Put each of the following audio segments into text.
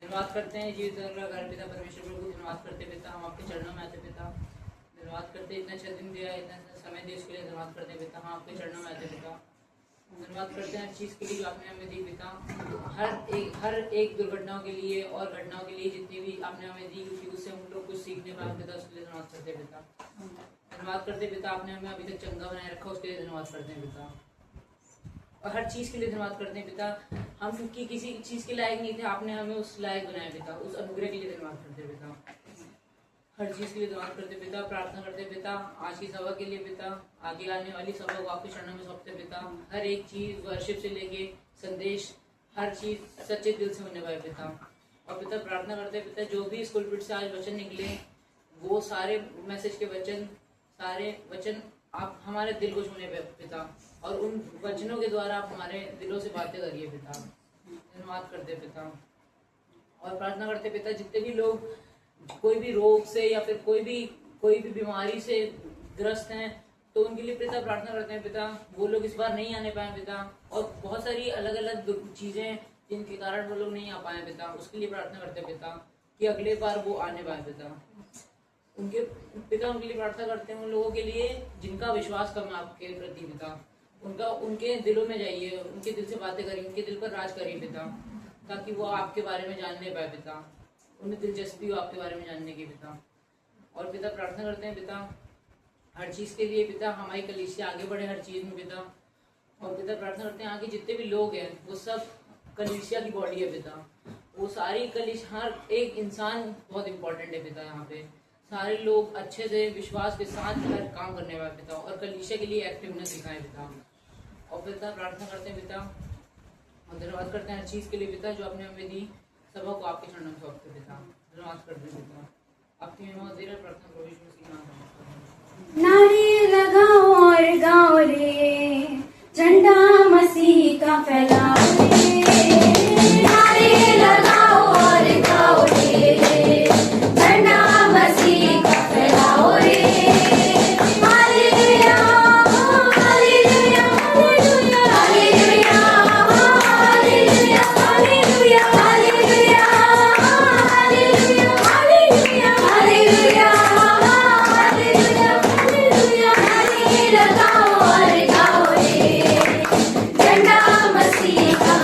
धन्यवाद करते हैं जीवित घर पिता परमेश्वर प्रभु, धन्यवाद करते पिता हम आपके चरणों में आते पिता। धन्यवाद करते इतना अच्छा दिन दिया, इतना समय दिया उसके लिए धन्यवाद करते पिता। हम आपके चरणों में आते पिता। धन्यवाद करते हैं हर चीज़ के लिए जो आपने हमें दी पिता, हर एक दुर्घटनाओं के लिए और घटनाओं के लिए जितनी भी आपने हमें दी, क्योंकि उससे हम लोग कुछ सीखने पाए पिता, उसके लिए धन्यवाद करते पिता। धन्यवाद करते पिता आपने हमें अभी तक चंगा बनाए रखा, उसके लिए धन्यवाद करते हैं पिता। और हर चीज़ के लिए धन्यवाद करते हैं पिता। हम क्योंकि किसी चीज़ के लायक नहीं थे, आपने हमें उस लायक बनाया पिता, उस अनुग्रह के लिए धन्यवाद करते हैं पिता। हर चीज़ के लिए धन्यवाद करते पिता। प्रार्थना करते पिता आज की सभा के लिए पिता, आगे आने वाली सभा को आपके चरणों में सौंपते पिता। हर एक चीज़ वर्शिप से लेके संदेश, हर चीज़ सच्चे दिल से होने पाए पिता। और पिता प्रार्थना करते पिता जो भी इस पुलपिट से आज वचन निकले, वो सारे मैसेज के वचन, सारे वचन आप हमारे दिल को छूने पिता, और उन वचनों के द्वारा आप हमारे दिलों से बातें करिए पिता। धन्यवाद करते पिता। और प्रार्थना करते पिता जितने भी लोग कोई भी रोग से या फिर कोई भी बीमारी से ग्रस्त हैं, तो उनके लिए पिता प्रार्थना करते हैं पिता, वो लोग इस बार नहीं आने पाए पिता। और बहुत सारी अलग अलग चीजें जिनके कारण वो लोग नहीं आ पाए पिता, उसके लिए प्रार्थना करते पिता कि अगले बार वो आने पाए पिता। उनके लिए प्रार्थना करते हैं उन लोगों के लिए जिनका विश्वास कम है आपके प्रति पिता। उनके दिलों में जाइए, उनके दिल से बातें करिए, उनके दिल पर राज करिए पिता, ताकि वो आपके बारे में जानने पाए पिता, उन्हें दिलचस्पी हो आपके बारे में जानने की पिता। और पिता प्रार्थना करते हैं पिता हर चीज़ के लिए पिता, हमारी कलीसिया आगे बढ़े हर चीज़ में पिता। और पिता प्रार्थना करते हैं आगे जितने भी लोग हैं वो सब कलीसिया की बॉडी है पिता, वो सारी कलीसिया, हर एक इंसान बहुत इंपॉर्टेंट है पिता। यहाँ पे सारे लोग अच्छे से विश्वास के साथ हर काम करने वाले पिता, और कलीसिया के लिए एक्टिवनेस दिखाएं पिता। और पिता प्रार्थना करते हैं पिता और धन्यवाद करते हैं हर चीज़ के लिए पिता जो आपने हमें दी, सभा को आपके चरणों में सौंपते पिता। धन्यवाद करते हैं पिता, आपकी महिमा दे रहे प्रार्थना प्रभु यीशु मसीह के नाम में। नारे लगाओ और गाओ रे, झंडा मसीह का फैलाओ रे। नारे लगाओ और गाओ रे, झंडा मसीह का फैलाओ रे। Hallelujah hallelujah hallelujah hallelujah hallelujah hallelujah hallelujah hallelujah hallelujah hallelujah hallelujah. नारे लगाओ और गाओ रे, झंडा मसीह का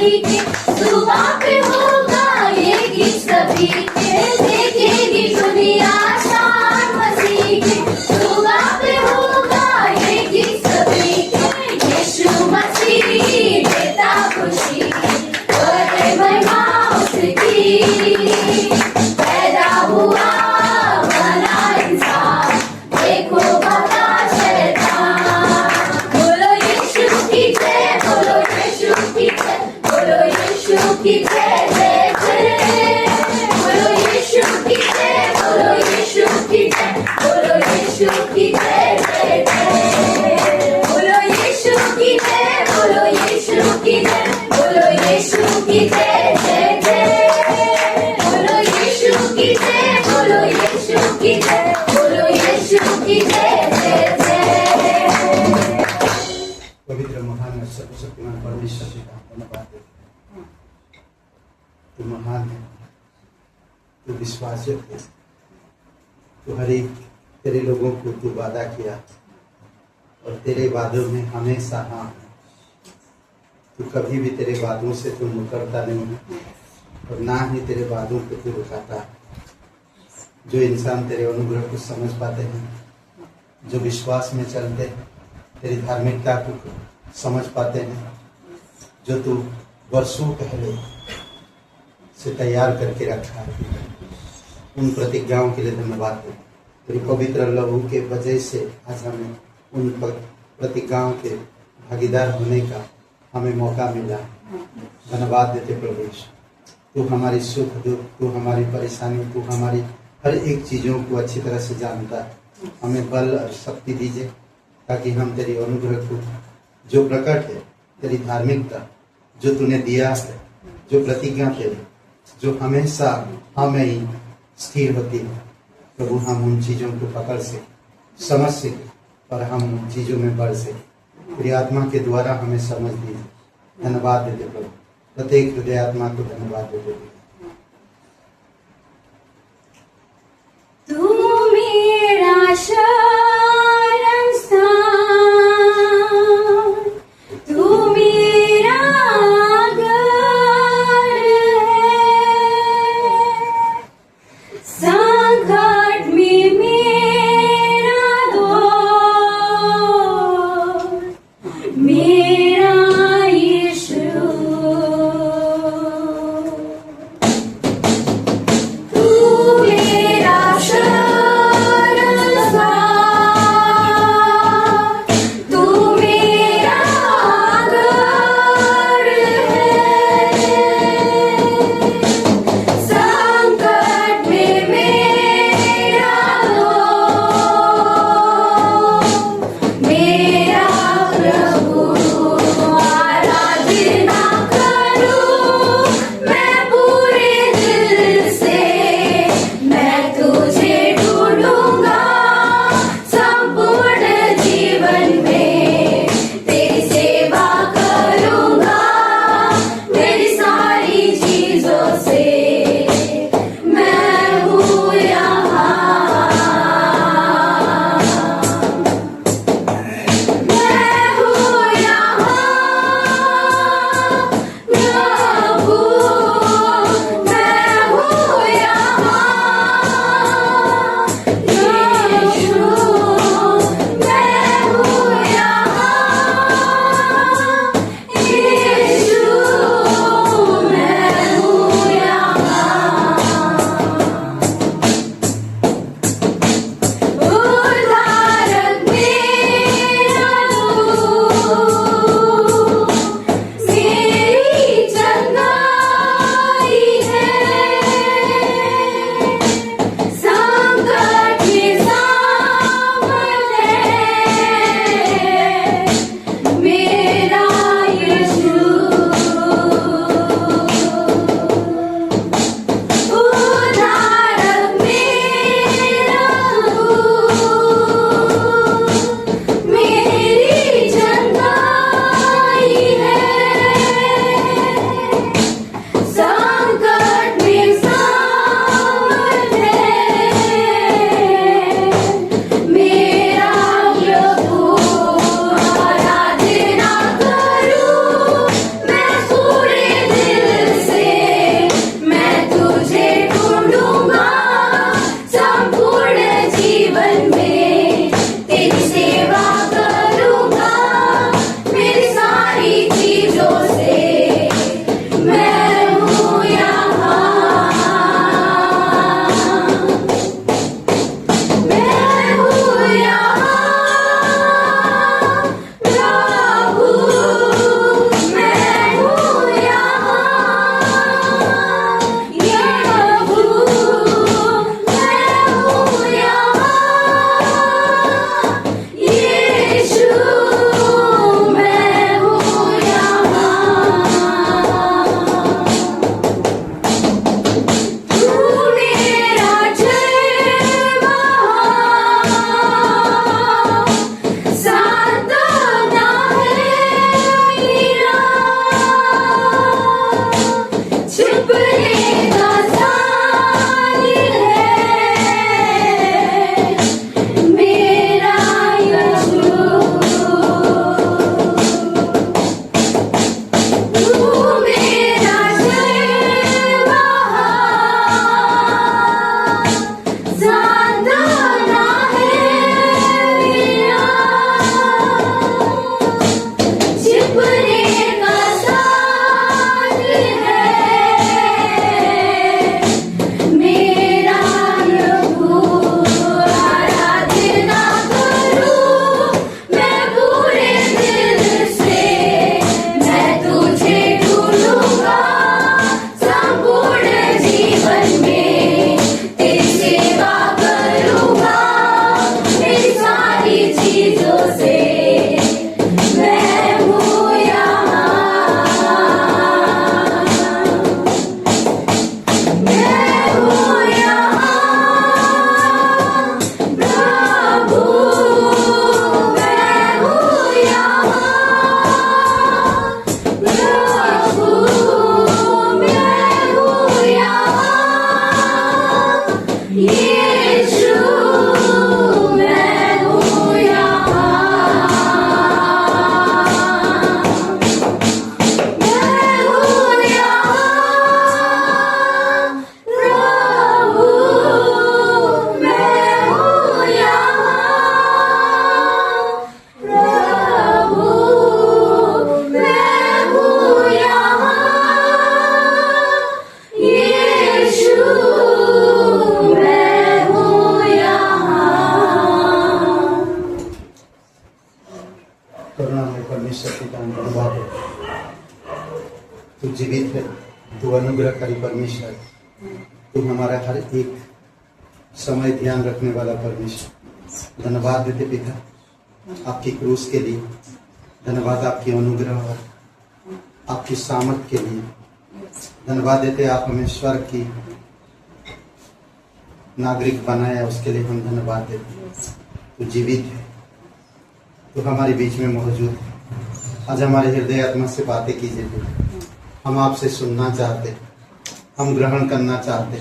सभी के, सुबह पे होगा ये गीत सभी के, देखेगी दुनिया शान मसीह के, सुबह पे होगा ये गीत सभी के, यीशु मसीह देता खुशी, करे महिमा उसकी, पैदा हुआ बना इंसान, देखो भगा शैतान, बोलो यीशु की जय, बोलो यीशु की जय, बोलो यीशु की जय जय जय, बोलो यीशु की जय, बोलो यीशु की जय, बोलो यीशु की जय जय जय, बोलो यीशु की जय, बोलो यीशु की जय, बोलो यीशु की जय जय जय, बोलो यीशु की जय, बोलो यीशु की जय, बोलो यीशु की जय जय जय। पवित्र महान और सर्वशक्तिमान परमेश्वर जी का धन्यवाद देते हैं। तू महान है, तू विश्वासयोग्य है, तू हर एक तेरे लोगों को तू वादा किया और तेरे वादों में हमेशा हाँ है। तू कभी भी तेरे वादों से तू मुकरता नहीं है और ना ही तेरे वादों को तू रुकाता है। जो इंसान तेरे अनुग्रह को समझ पाते हैं, जो विश्वास में चलते हैं, तेरी धार्मिकता को समझ पाते हैं, जो तू वर्षों पहले से तैयार करके रखा है, उन प्रतिज्ञाओं के लिए धन्यवाद दें। तेरी पवित्र लहू के वजह से आज हमें उन प्रतिज्ञाओं के भागीदार होने का हमें मौका मिला। धन्यवाद देते प्रभु यीशु। तू हमारी सुख दुख, तू हमारी परेशानी, तू हमारी हर एक चीज़ों को अच्छी तरह से जानता है। हमें बल और शक्ति दीजिए ताकि हम तेरी अनुग्रह को जो प्रकट है, तेरी धार्मिकता जो तूने दिया है, जो प्रतिज्ञा तेरी जो हमेशा हमें ही स्थिर होती है, प्रभु हम उन चीज़ों को पकड़ सके, समझ सके और हम उन चीज़ों में बढ़ सके। तेरी आत्मा के द्वारा हमें समझ दीजिए। धन्यवाद देते प्रभु, प्रत्येक हृदय आत्मा को धन्यवाद देते। तू मेरा शरण स्थान, तू मेरा गढ़ है, संकट में मेरा दोस्त, मेरा यीशु। तू मेरा शरण स्थान, चीजों से मैं हूँ यहाँ मैं हूँ यहाँ प्रभु मैं हूँ यहाँ प्रभु मैं हूँ यहाँ यीशु मैं हूँ यहाँ मैं हूँ यहाँ प्रभु मैं हूँ यहाँ प्रभु मैं हूँ यहाँ यीशु मैं हूँ यहाँ करुणामय परमेश्वर पिता धन्यवाद है। तू जीवित है, तू अनुग्रहकारी परमेश्वर है। तू हमारा हर एक समय ध्यान रखने वाला परमेश्वर। धन्यवाद देते पिता आपकी क्रूस के लिए, धन्यवाद आपकी अनुग्रह और आपकी सामर्थ के लिए। धन्यवाद देते आप हमें स्वर्ग की नागरिक बनाया, उसके लिए हम धन्यवाद देते। तू जीवित है, तो हमारे बीच में मौजूद है। आज हमारे हृदय आत्मा से बातें कीजिए प्रभु। हम आपसे सुनना चाहते, हम ग्रहण करना चाहते।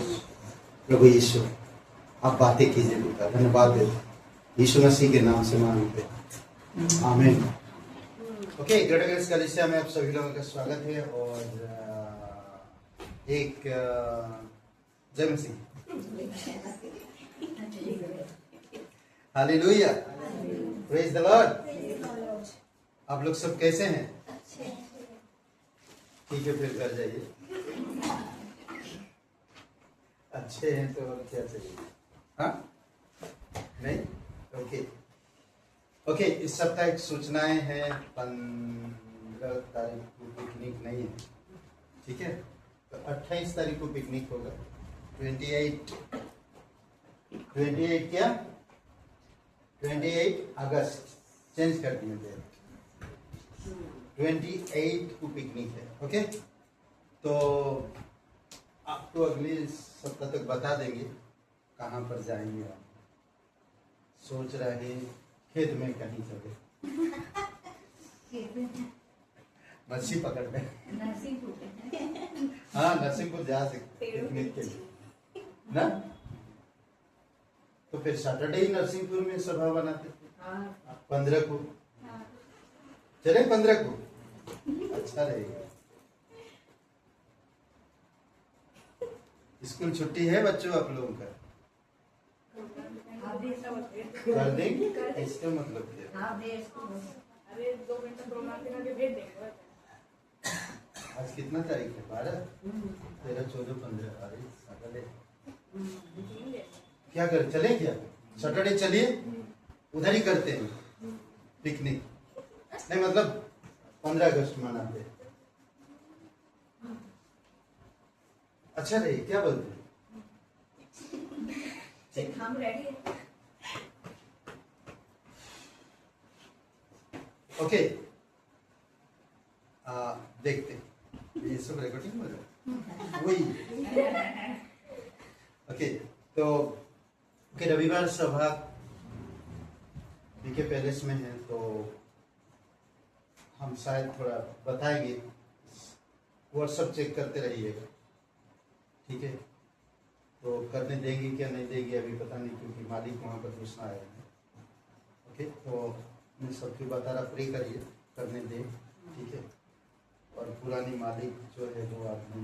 प्रभु यीशु आप बातें कीजिए पिता। धन्यवाद देते यीशु मसीह के नाम से मांगते आमीन। ओके, ग्रेटर ग्रेस कलीसिया में आप सभी लोगों का स्वागत है और एक जय मसीह। Hallelujah, praise the Lord. आप लोग सब कैसे हैं? ठीक है, फिर घर जाइए। अच्छे हैं तो और क्या चाहिए? हाँ, नहीं? Okay okay. इस सप्ताह एक सूचनाएं हैं। 15 तारीख को पिकनिक नहीं है, ठीक है? तो 28 तारीख को पिकनिक होगा। 28 क्या? 28 अगस्त चेंज कर दिए थे। 28 को पिकनिक है। ओके, तो आपको अगले सप्ताह तक बता देंगे कहाँ पर जाएंगे। आप सोच रहे खेत में कहीं चले, मच्छी पकड़ने। हाँ, नरसिंहपुर जा सकते पिकनिक के लिए ना। तो फिर सैटरडे ही नरसिंहपुर में सभा बनाते थे। 15 को चले, 15 को अच्छा रहेगा। स्कूल छुट्टी है बच्चों आप लोगों का? कर देंगे, इसका मतलब क्या? आज कितना तारीख है? 12, 13, 14, 15। अरे सैटरडे क्या कर चले? क्या सैटरडे चलिए, उधर ही करते हैं पिकनिक। नहीं मतलब 15 अगस्त मनाते हैं। अच्छा रहे, क्या बोलते हैं? हम रेडी हैं। ओके, देखते हैं। ये सब रिकॉर्डिंग हो रहा है वही। ओके, तो रविवार सभा बीके पैलेस में है, तो हम शायद थोड़ा बताएंगे। व्हाट्सएप चेक करते रहिएगा, ठीक है? तो करने देंगे क्या नहीं देंगे अभी पता नहीं, क्योंकि मालिक वहाँ पर पूछना आया है। ओके, तो मैं सबकी बता रहा, फ्री करिए, करने दें, ठीक है? और पुरानी मालिक जो है वो आदमी,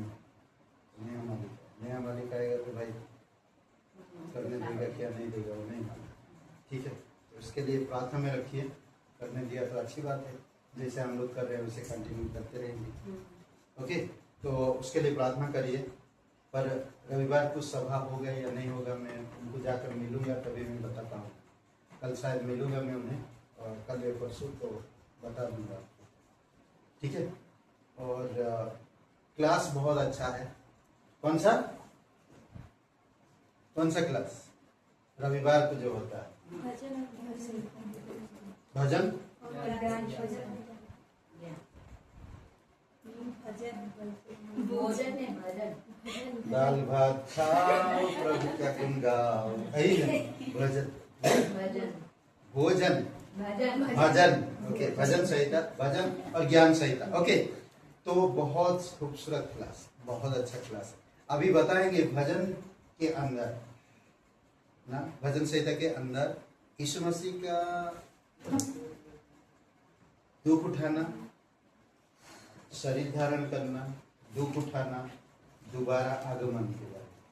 नया मालिक आएगा तो भाई करने देगा क्या नहीं देगा वो नहीं मालूम, ठीक है? तो इसके लिए प्रार्थना में रखिए। करने दिया तो अच्छी बात है, जैसे हम लोग कर रहे हैं वैसे कंटिन्यू करते रहेंगे। ओके, तो उसके लिए प्रार्थना करिए। पर रविवार को सभा होगा या नहीं होगा, मैं उनको जाकर मिलूंगा तभी मैं बताता हूँ। कल शायद मिलूंगा मैं उन्हें, और कल या परसों तो बता दूंगा, ठीक है? और क्लास बहुत अच्छा है। कौन सा क्लास? रविवार को जो होता है भजन भोजन है भजन दाल भात खाओ प्रभु का गुण गाओ, यही है भजन भजन भोजन भजन भजन। ओके, भजन संहिता, भजन और ज्ञान संहिता। ओके, तो बहुत खूबसूरत क्लास, बहुत अच्छा क्लास है। अभी बताएंगे भजन के अंदर ना, भजन संहिता के अंदर यीशु मसीह का दुख उठाना, शरीर धारण करना, दुख उठाना, दोबारा आगमन के बारे में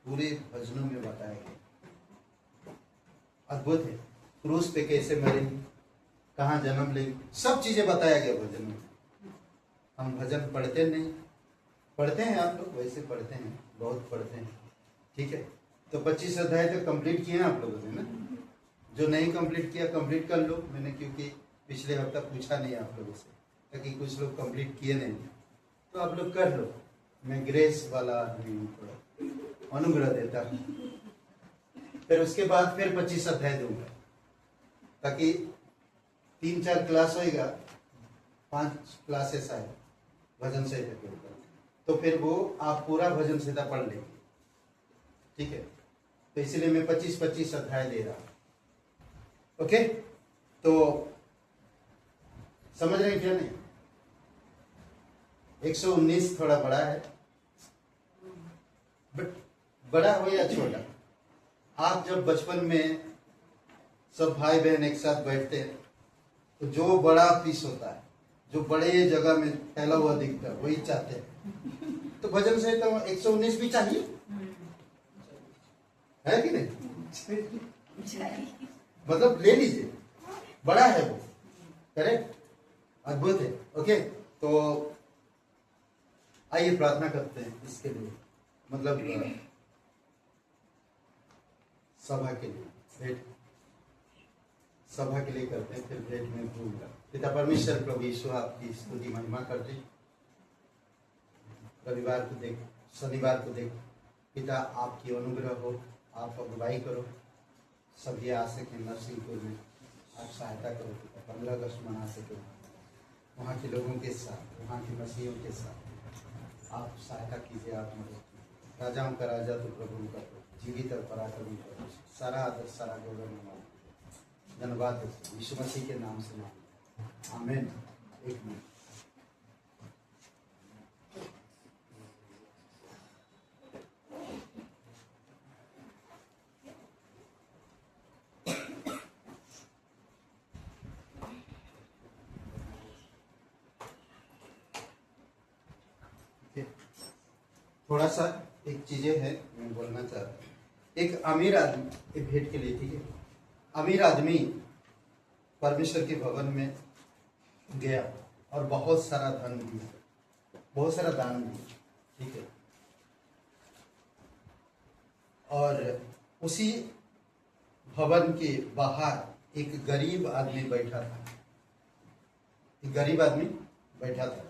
पूरे भजनों में बताया गया। अद्भुत है। क्रूस पे कैसे मरेंगे, कहाँ जन्म लेंगे, सब चीजें बताया गया भजन में। हम भजन पढ़ते नहीं, पढ़ते हैं आप लोग, वैसे पढ़ते हैं, बहुत पढ़ते हैं, ठीक है। तो 25 अध्याय तक कंप्लीट किए हैं आप लोगों ने ना। जो नहीं कंप्लीट किया कंप्लीट कर लो। मैंने क्योंकि पिछले हफ्ता पूछा नहीं आप लोगों से, ताकि कुछ लोग कंप्लीट किए नहीं, तो आप लोग कर लो। मैं ग्रेस वाला आदमी हूँ, थोड़ा अनुग्रह देता हूँ। फिर उसके बाद फिर 25 अध्याय दूंगा, ताकि 3-4 क्लास होएगा, 5 क्लासेस आए भजन संहिता के ऊपर, तो फिर वो आप पूरा भजन संहिता पढ़ लेंगे, ठीक है। तो इसलिए मैं 25-25 अध्याय दे रहा हूँ। ओके, तो समझ रहे हैं क्या नहीं? 119 थोड़ा बड़ा है, बट बड़ा हो या छोटा, आप जब बचपन में सब भाई बहन एक साथ बैठते हैं, तो जो बड़ा पीस होता है, जो बड़े जगह में फैला हुआ दिखता है, वही चाहते हैं। तो भजन से तो 119 भी चाहिए, है कि नहीं? मतलब ले लीजिए, बड़ा है वो, करेक्ट, अद्भुत है। ओके, तो आइए प्रार्थना करते हैं इसके लिए, मतलब सभा के लिए, भेंट सभा के लिए करते हैं, फिर भेंट में भूलगा। पिता परमेश्वर प्रभु यीशु आपकी स्तुति महिमा करते हैं। रविवार को देख, शनिवार को देख, पिता आपकी अनुग्रह हो, आप अगुवाई करो, सभी आ सके नरसिंहपुर में, आप सहायता करो पिता, 15 अगस्त मना सके, वहाँ के लोगों के साथ, वहाँ के मसीहों के साथ आप सहायता कीजिए, आप मदद कीजिए। राजाओं का राजा तो प्रभु का प्रभु, जीवित और पराक्रमी प्रभु, सारा आदर सारा गौरव धन्यवाद यीशु मसीह के नाम से मांगते, आमीन। एक मिनट, थोड़ा सा एक चीजें है मैं बोलना चाहता हूँ। एक अमीर आदमी, एक भेंट के लिए, ठीक है, अमीर आदमी परमेश्वर के भवन में गया और बहुत सारा धन दिया, बहुत सारा दान दिया, ठीक है। और उसी भवन के बाहर एक गरीब आदमी बैठा था, एक गरीब आदमी बैठा था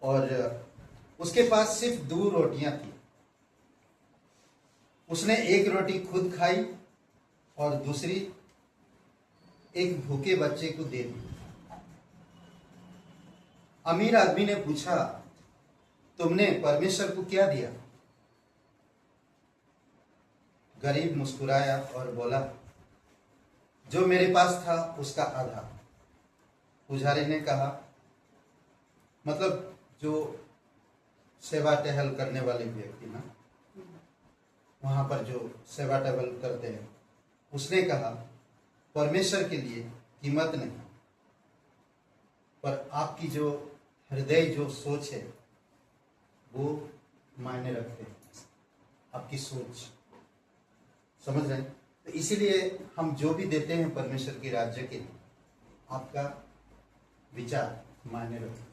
और उसके पास सिर्फ 2 रोटियां थी। उसने एक रोटी खुद खाई और दूसरी एक भूखे बच्चे को दे दी। अमीर आदमी ने पूछा, तुमने परमेश्वर को क्या दिया? गरीब मुस्कुराया और बोला, जो मेरे पास था उसका आधा। पुजारी ने कहा, मतलब जो सेवा टहल करने वाले व्यक्ति ना, वहां पर जो सेवा टहल करते हैं, उसने कहा, परमेश्वर के लिए कीमत नहीं, पर आपकी जो हृदय जो सोच है वो मायने रखते हैं, आपकी सोच, समझ रहे हैं? तो इसीलिए हम जो भी देते हैं परमेश्वर के राज्य के लिए, आपका विचार मायने रखते हैं,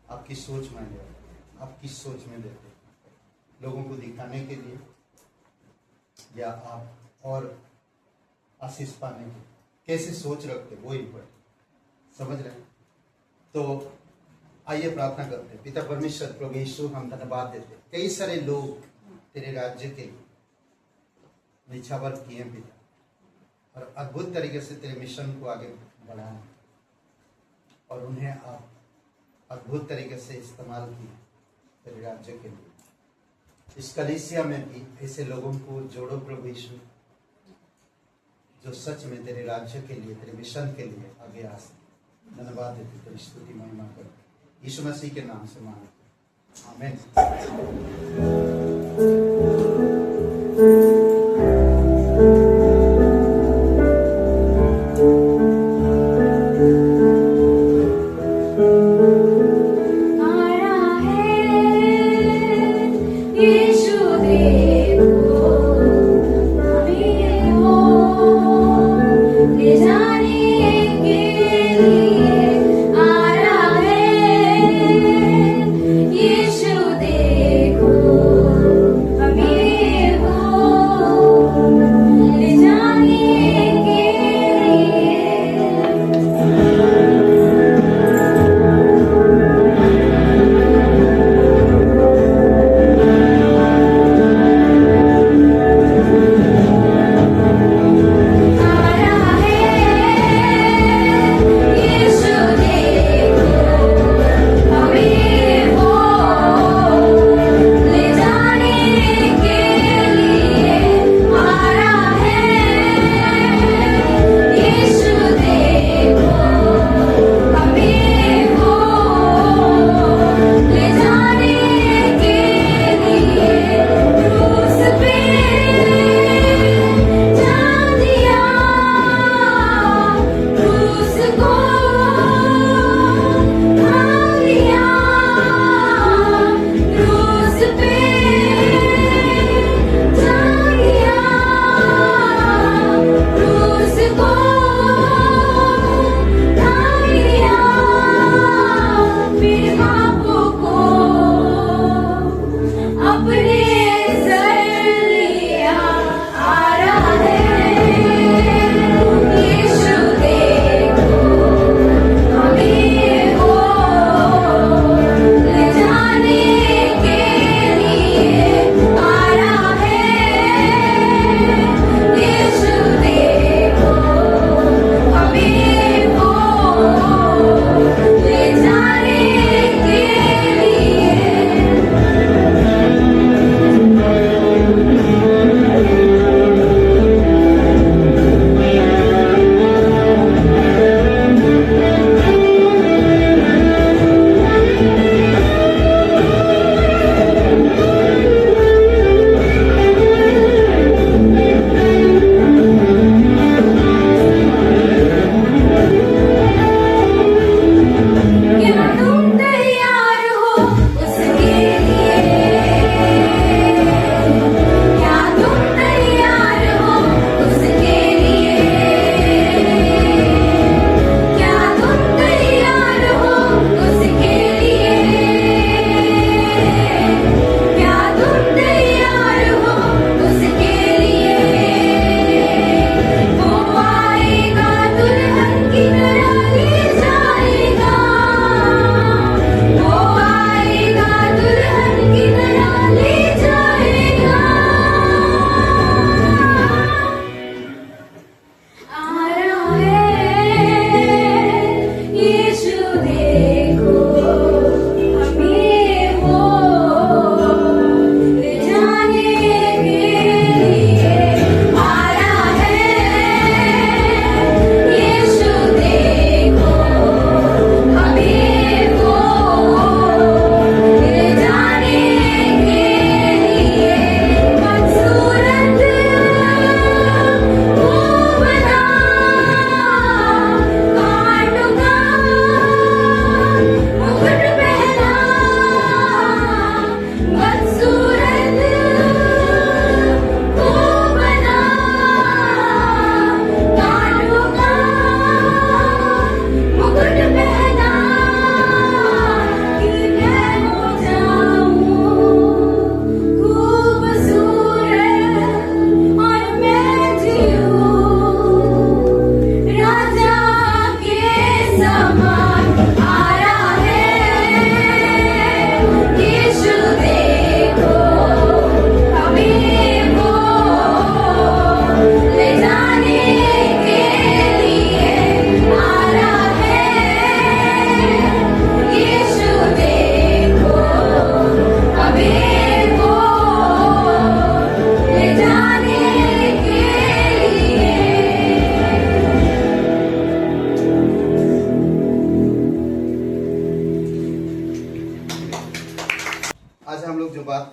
आपकी सोच मायने रखते हैं, आप किस सोच में देते हैं, लोगों को दिखाने के लिए या आप और आशीष पाने के, कैसे सोच रखते वो इम्पोर्टेंट, समझ रहे हैं? तो आइए प्रार्थना करते हैं। पिता परमेश्वर प्रभु यीशु, हम धन्यवाद देते हैं, कई सारे लोग तेरे राज्य के लिए निछावर किए पिता, और अद्भुत तरीके से तेरे मिशन को आगे बढ़ाएं और उन्हें आप अद्भुत तरीके से इस्तेमाल किए तेरे राज्य के लिए। इस कलीसिया में भी ऐसे लोगों को जोड़ो प्रभु यीशु, जो सच में तेरे राज्य के लिए, तेरे मिशन के लिए आगे आ सके। धन्यवाद देते, तेरी स्तुति महिमा कर यीशु मसीह के नाम से मांगते, आमीन। यीशु देखो हमें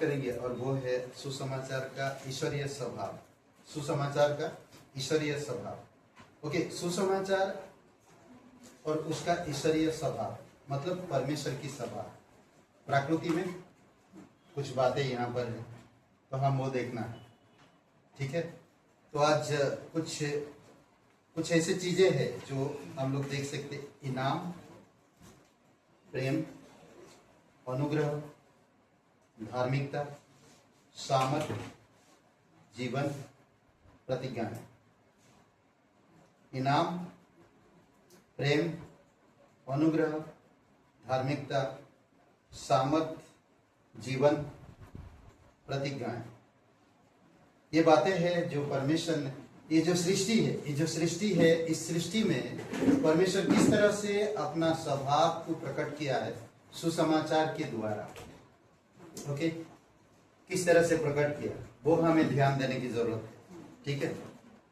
करेंगे और वो है सुसमाचार का ईश्वरीय स्वभाव। सुसमाचार का ईश्वरीय स्वभाव। ओके, सुसमाचार और उसका ईश्वरीय स्वभाव मतलब परमेश्वर की स्वभाव। प्रकृति में कुछ बातें यहाँ पर है तो हम वो देखना है, ठीक है। तो आज कुछ ऐसी चीजें हैं जो हम लोग देख सकते। इनाम, प्रेम, अनुग्रह, धार्मिकता, सामर्थ्य, जीवन, प्रतिज्ञाएं। इनाम, प्रेम, अनुग्रह, धार्मिकता, सामर्थ्य, जीवन, प्रतिज्ञाएं। ये बातें हैं जो परमेश्वर ने, ये जो सृष्टि है, इस सृष्टि में परमेश्वर किस तरह से अपना स्वभाव को प्रकट किया है सुसमाचार के द्वारा। ओके, किस तरह से प्रकट किया वो हमें ध्यान देने की जरूरत है, ठीक है।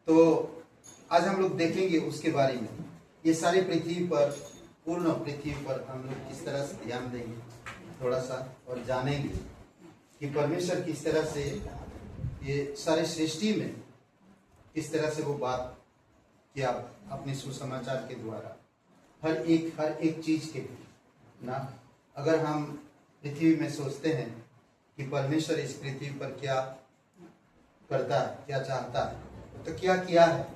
तो आज हम लोग देखेंगे उसके बारे में। ये सारी पृथ्वी पर, पूर्ण पृथ्वी पर हम लोग किस तरह से ध्यान देंगे थोड़ा सा और जानेंगे कि परमेश्वर किस तरह से ये सारे सृष्टि में किस तरह से वो बात किया अपने सुसमाचार के द्वारा हर एक चीज के लिए ना। अगर हम पृथ्वी में सोचते हैं कि परमेश्वर इस पृथ्वी पर क्या करता है, क्या चाहता है, तो क्या किया है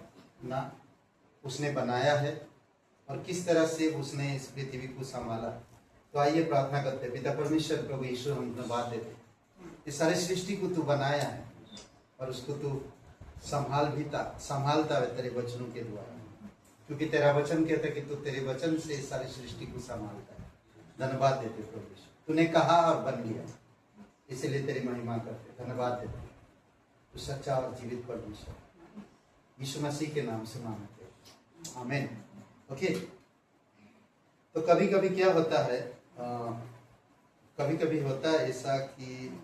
ना, उसने बनाया है और किस तरह से उसने इस पृथ्वी को संभाला। तो आइए प्रार्थना करते हैं। पिता परमेश्वर, प्रभु यीशु, हम धन्यवाद देते हैं इस सारी सृष्टि को तू बनाया है और उसको तू संभालता है तेरे वचनों के द्वारा, क्योंकि तेरा वचन कहता है कि तू तेरे वचन से इस सारी सृष्टि को संभालता है। धन्यवाद देते प्रभु यीशु, तूने कहा और बन गया, इसीलिए तेरी महिमा करते। धन्यवाद देते तू सच्चा और जीवित परमेश्वर, यीशु मसीह के नाम से मांगते, आमीन। ओके, तो कभी कभी क्या होता है, कभी कभी होता है ऐसा कि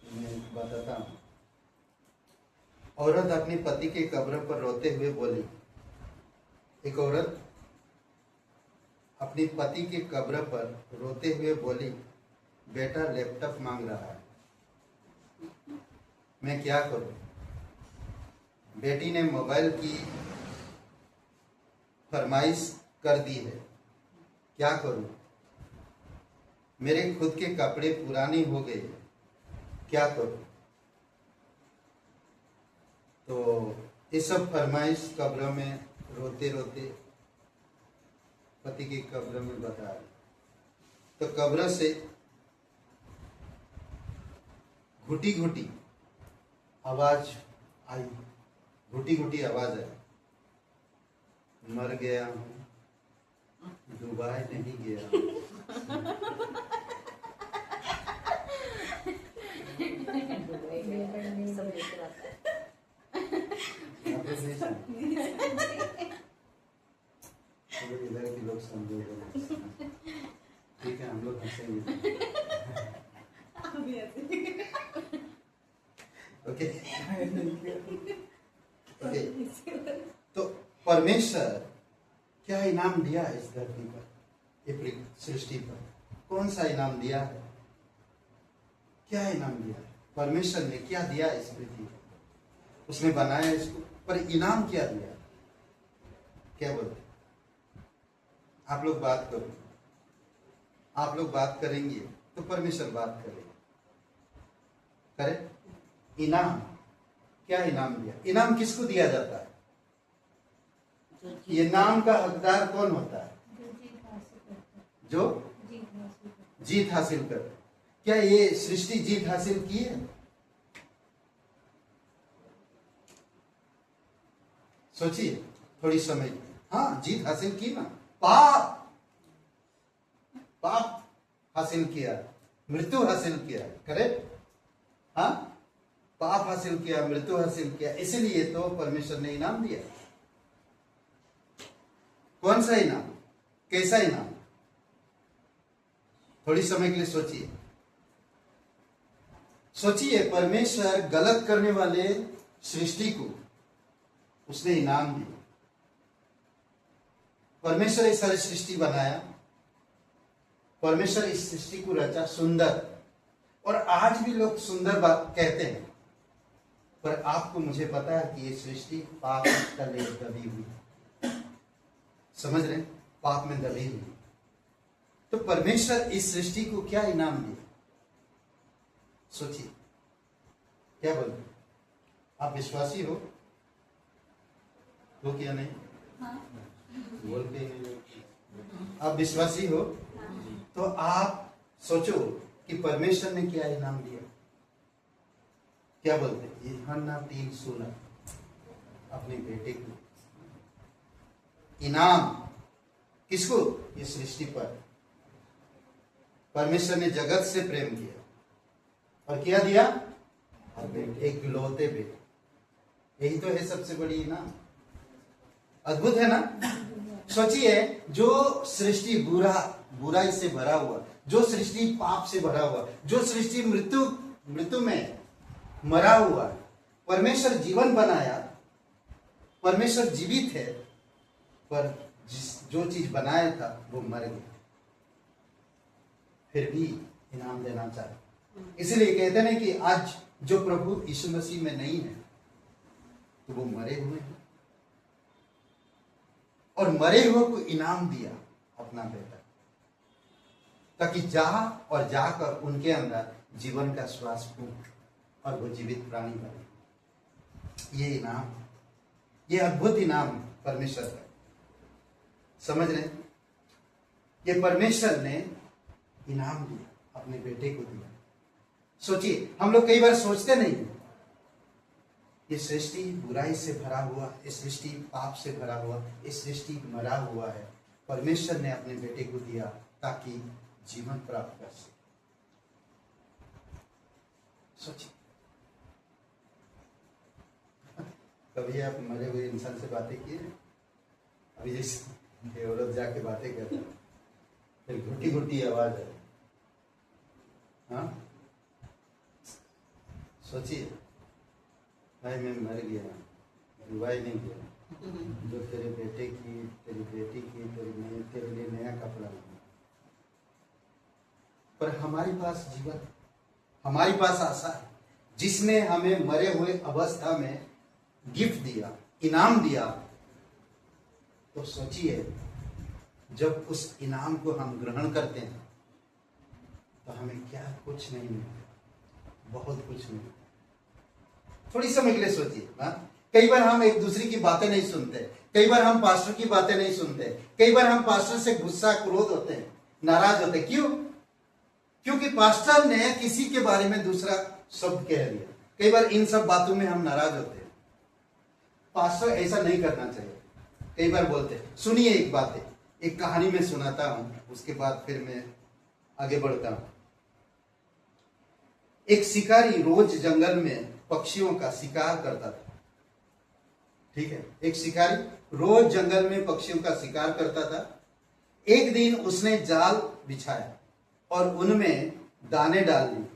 मैं बताता हूँ। औरत अपने पति के कब्र पर रोते हुए बोली, एक औरत अपने पति के कब्र पर रोते हुए बोली, बेटा लैपटॉप मांग रहा है, मैं क्या करूं। बेटी ने मोबाइल की फरमाइश कर दी है, क्या करूं। मेरे खुद के कपड़े पुराने हो गए, क्या करूं। तो ये सब फरमाइश कब्र में रोते रोते पति के कब्र में बता रहे। तो कब्र से घुटी घुटी आवाज आई, घुटी घुटी आवाज आई, मर गया हूँ, दुबई नहीं गया। इधर के लोग समझोगे, ठीक है, हम लोग हंसेंगे। ओके, तो परमेश्वर क्या इनाम दिया है इस धरती पर, ये सृष्टि पर? कौन सा इनाम दिया है? क्या इनाम दिया है? परमेश्वर ने क्या दिया इस पृथ्वी पर? उसने बनाया इसको, पर इनाम क्या दिया? क्या बोलते? आप लोग बात करो, आप लोग बात करेंगे तो परमेश्वर बात करेगा, करे। इनाम, क्या इनाम दिया? इनाम किसको दिया जाता है? ये नाम का हकदार कौन होता है? जो जीत हासिल कर। क्या ये सृष्टि जीत हासिल की है? सोचिए थोड़ी समय। हाँ, जीत हासिल की ना। पाप हासिल किया, मृत्यु हासिल किया, करेक्ट? हाँ, पाप हासिल किया, मृत्यु हासिल किया, इसीलिए तो परमेश्वर ने इनाम दिया। कौन सा इनाम? कैसा इनाम? थोड़ी समय के लिए सोचिए। सोचिए, परमेश्वर गलत करने वाले सृष्टि को उसने इनाम दिया। परमेश्वर ये सारी सृष्टि बनाया परमेश्वर इस सृष्टि को रचा सुंदर, और आज भी लोग सुंदर बात कहते हैं, पर आपको मुझे पता है कि ये सृष्टि पाप तले दबी हुई, समझ रहे हैं? पाप में दबी हुई। तो परमेश्वर इस सृष्टि को क्या इनाम दिया? सोचिए, क्या बोलते? आप विश्वासी हो क्या नहीं? बोल के नहीं। आप विश्वासी हो तो आप सोचो कि परमेश्वर ने क्या इनाम दिया। क्या बोलते? यूहन्ना 3:16 अपने बेटे को इनाम, किसको? इस सृष्टि पर। परमेश्वर ने जगत से प्रेम किया और क्या दिया? एक इकलौते बेटे। यही तो है सबसे बड़ी इनाम। अद्भुत है ना? सोचिए, जो सृष्टि बुराई से भरा हुआ, जो सृष्टि पाप से भरा हुआ, जो सृष्टि मृत्यु में मरा हुआ, परमेश्वर जीवन बनाया, परमेश्वर जीवित है, पर जो चीज बनाया था वो मर गया, फिर भी इनाम देना चाहे। इसलिए कहते हैं कि आज जो प्रभु यीशु मसीह में नहीं है तो वो मरे हुए हैं, और मरे हुए को इनाम दिया अपना बेटा, ताकि जाकर उनके अंदर जीवन का श्वास फूंक और वो जीवित प्राणी बने। ये इनाम, ये अद्भुत इनाम परमेश्वर का, समझ रहे? ये परमेश्वर ने इनाम दिया, अपने बेटे को दिया। सोचिए, हम लोग कई बार सोचते नहीं, ये सृष्टि बुराई से भरा हुआ, इस सृष्टि पाप से भरा हुआ, इस सृष्टि मरा हुआ है, परमेश्वर ने अपने बेटे को दिया ताकि जीवन प्राप्त कर सके। सोचिए, कभी आप मरे हुए इंसान से बातें किए? अभी जैसे औरत जाके बातें करता है, फिर घुटी घुटी आवाज है, हाँ? सोचिए, भाई मैं मर गया, रुवाई नहीं गया, जो तेरे बेटे की, तेरी बेटी की, तेरे लिए नया कपड़ा नहीं, पर हमारे पास जीवन, हमारे पास आशा है, जिसने हमें मरे हुए अवस्था में गिफ्ट दिया, इनाम दिया। तो सोचिए, जब उस इनाम को हम ग्रहण करते हैं तो हमें क्या कुछ नहीं मिलता, बहुत कुछ मिलता। थोड़ी समय के लिए सोचिए, कई बार हम एक दूसरे की बातें नहीं सुनते, कई बार हम पास्टर की बातें नहीं सुनते, कई बार हम पास्टर से गुस्सा क्रोध होते हैं, नाराज होते हैं। क्यों? क्योंकि पास्टर ने किसी के बारे में दूसरा शब्द कह दिया। कई बार इन सब बातों में हम नाराज होते हैं। पास्टर ऐसा नहीं करना चाहिए। कई बार बोलते हैं, सुनिए एक बात है, एक कहानी में सुनाता हूं, उसके बाद फिर मैं आगे बढ़ता हूं। एक शिकारी रोज जंगल में पक्षियों का शिकार करता था। ठीक है, एक शिकारी रोज जंगल में पक्षियों का शिकार करता था। एक दिन उसने जाल बिछाया और उनमें दाने डाल दिए।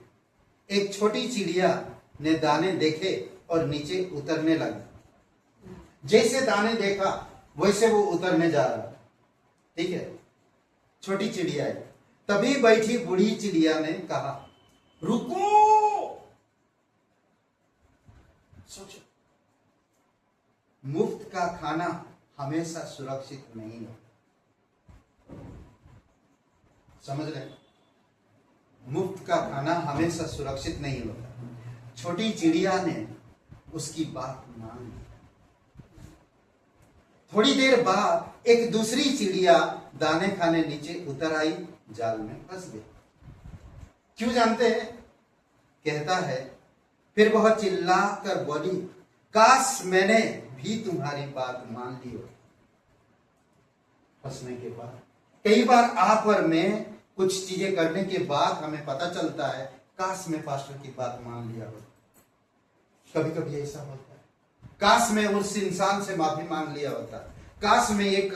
एक छोटी चिड़िया ने दाने देखे और नीचे उतरने लगी। जैसे दाने देखा वैसे वो उतरने जा रहा। ठीक है, छोटी चिड़िया है। तभी बैठी बूढ़ी चिड़िया ने कहा, रुको। सोचो, मुफ्त का खाना हमेशा सुरक्षित नहीं है। समझ रहे? मुफ्त का खाना हमेशा सुरक्षित नहीं होता। छोटी चिड़िया ने उसकी बात मान ली। थोड़ी देर बाद एक दूसरी चिड़िया दाने खाने नीचे उतर आई, जाल में फंस गई। क्यों जानते हैं? कहता है, फिर वह चिल्ला कर बोली, काश मैंने भी तुम्हारी बात मान ली हो। फंसने के बाद कई बार आप और मैं कुछ चीजें करने के बाद हमें पता चलता है, काश मैं पास्टर की बात मान लिया हो। कभी कभी ऐसा होता है, काश मैं उस इंसान से माफी मांग लिया होता, काश मैं ये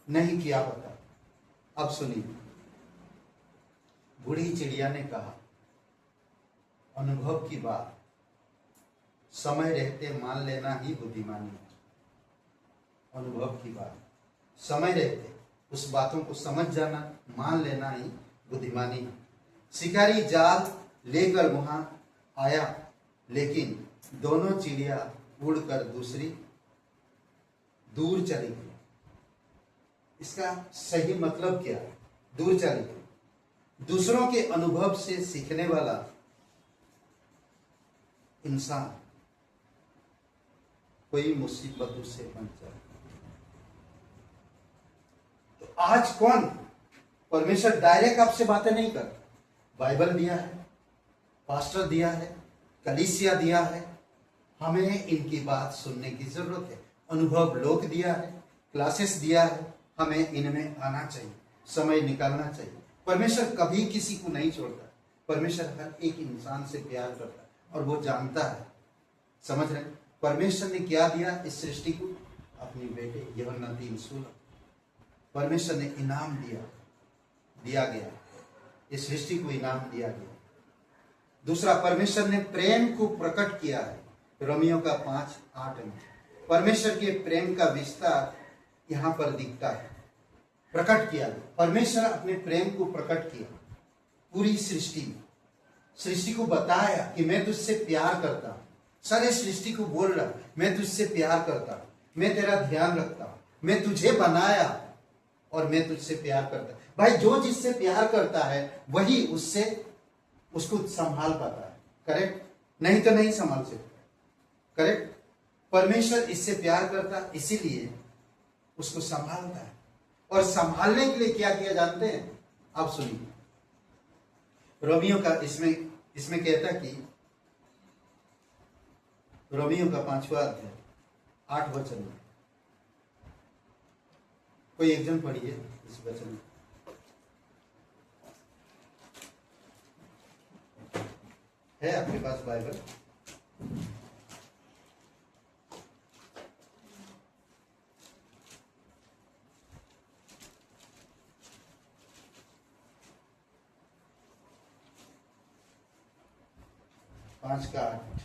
नहीं किया होता। अब सुनिए, बूढ़ी चिड़िया ने कहा, अनुभव की बात समय रहते मान लेना ही बुद्धिमानी है। अनुभव की बात समय रहते उस बातों को समझ जाना, मान लेना ही बुद्धिमानी है। शिकारी जाल लेकर वहां आया, लेकिन दोनों चिड़िया उड़कर दूर चली गई। इसका सही मतलब क्या है? दूर चली गई। दूसरों के अनुभव से सीखने वाला इंसान कोई मुसीबत उससे बच जाए। तो आज कौन? परमेश्वर डायरेक्ट आपसे बातें नहीं करता। बाइबल दिया है, पास्टर दिया है, कलीसिया दिया है, हमें इनकी बात सुनने की जरूरत है। अनुभव लोक दिया है, क्लासेस दिया है, हमें इनमें आना चाहिए, समय निकालना चाहिए। परमेश्वर कभी किसी को नहीं छोड़ता। परमेश्वर हर एक इंसान से प्यार करता है और वो जानता है। समझ रहे हैं? परमेश्वर ने क्या दिया इस सृष्टि को? अपनी बेटे यूहन्ना 3:16। परमेश्वर ने इनाम दिया गया, इस सृष्टि को इनाम दिया गया। दूसरा, परमेश्वर ने प्रेम को प्रकट किया है। रोमियो का 5:8 में परमेश्वर के प्रेम का विस्तार यहां पर दिखता है, प्रकट किया। परमेश्वर अपने प्रेम को प्रकट किया पूरी सृष्टि में। सृष्टि को बताया कि मैं तुझसे प्यार करता हूं। सारे सृष्टि को बोल रहा, मैं तुझसे प्यार करता हूं, मैं तेरा ध्यान रखता हूं, मैं तुझे बनाया और मैं तुझसे प्यार करता हूं। भाई, जो जिससे प्यार करता है वही उसको संभाल पाता है। करेक्ट? नहीं तो नहीं संभाल सकता। करेक्ट? परमेश्वर इससे प्यार करता, इसीलिए उसको संभालता है। और संभालने के लिए क्या किया जानते हैं? आप सुनिए, रोमियो का इसमें कहता कि रोमियो का 5वां अध्याय 8 वचन में, कोई एक जन पढ़िए इस वचन में। है आपके पास बाइबल? पांच का 8।